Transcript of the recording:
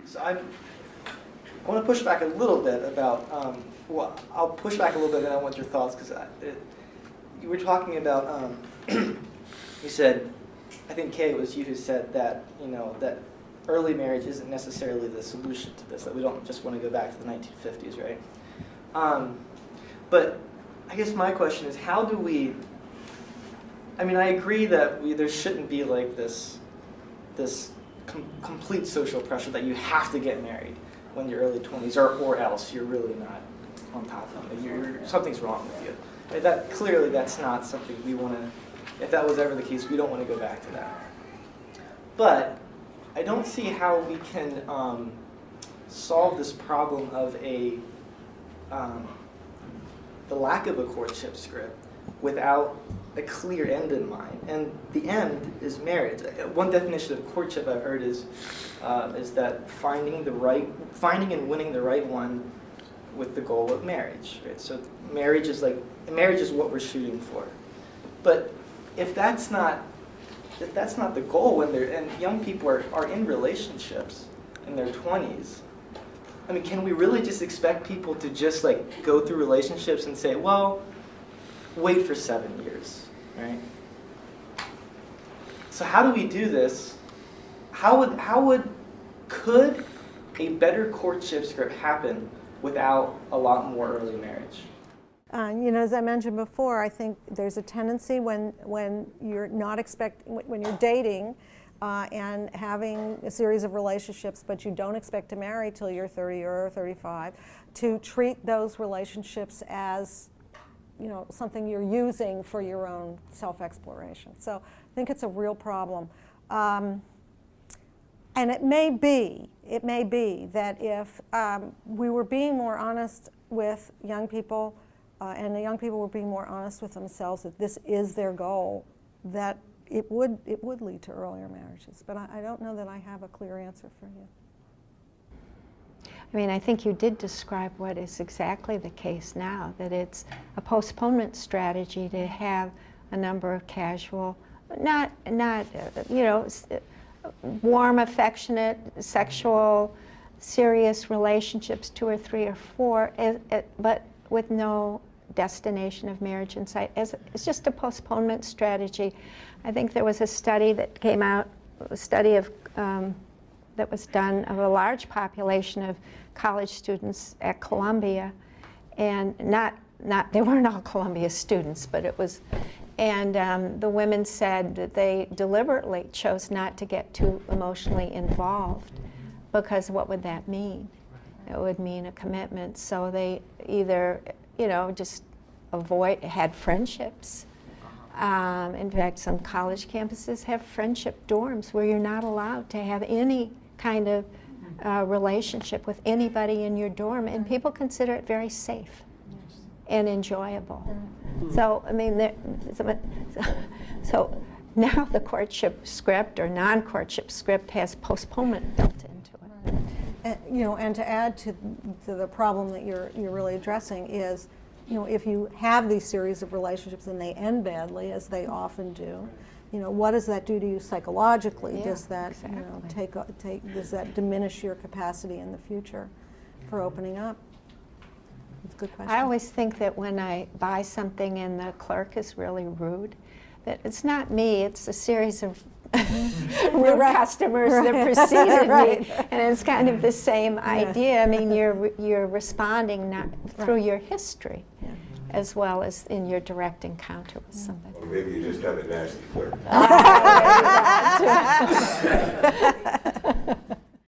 So I want to push back a little bit about, well, I'll push back a little bit and I want your thoughts, because you were talking about, you said, I think Kay, it was you who said that, that early marriage isn't necessarily the solution to this, that we don't just want to go back to the 1950s, right? But I guess my question is, how do we, I mean, I agree that there shouldn't be like this complete social pressure that you have to get married when you're early 20s, or else you're really not on top of it. Something's wrong with you. And that clearly, that's not something we want to. If that was ever the case, we don't want to go back to that. But I don't see how we can solve this problem of the lack of a courtship script without a clear end in mind, and the end is marriage. One definition of courtship I've heard is that finding and winning the right one with the goal of marriage. Right? So marriage is what we're shooting for. But if that's not the goal and young people are in relationships in their 20s, I mean, can we really just expect people to just like go through relationships and say, well, wait for 7 years, right? So how do we do this? Could a better courtship script happen without a lot more early marriage? As I mentioned before, I think there's a tendency when you're not when you're dating and having a series of relationships, but you don't expect to marry till you're 30 or 35, to treat those relationships as something you're using for your own self-exploration. So I think it's a real problem. And it may be that if we were being more honest with young people, and the young people were being more honest with themselves that this is their goal, that it would lead to earlier marriages. But I don't know that I have a clear answer for you. I mean, I think you did describe what is exactly the case now, that it's a postponement strategy to have a number of casual, not warm, affectionate, sexual, serious relationships, 2 or 3 or 4, but with no destination of marriage in sight. It's just a postponement strategy. I think there was a study that came out, that was done of a large population of college students at Columbia, and they weren't all Columbia students, but it was, and the women said that they deliberately chose not to get too emotionally involved, because what would that mean? It would mean a commitment. So they either, just had friendships. In fact, some college campuses have friendship dorms where you're not allowed to have any kind of relationship with anybody in your dorm, and people consider it very safe and enjoyable. So, I mean, so now the courtship script or non-courtship script has postponement built into it. And to add to the problem that you're really addressing is, if you have these series of relationships and they end badly, as they often do, what does that do to you psychologically? Yeah, does that exactly. Does that diminish your capacity in the future for opening up? It's a good question. I always think that when I buy something and the clerk is really rude, that it's not me, it's a series of rude customers that preceded me, and it's kind of the same idea. I mean, you're responding not through your history, as well as in your direct encounter with somebody. Or maybe you just have a nasty clerk.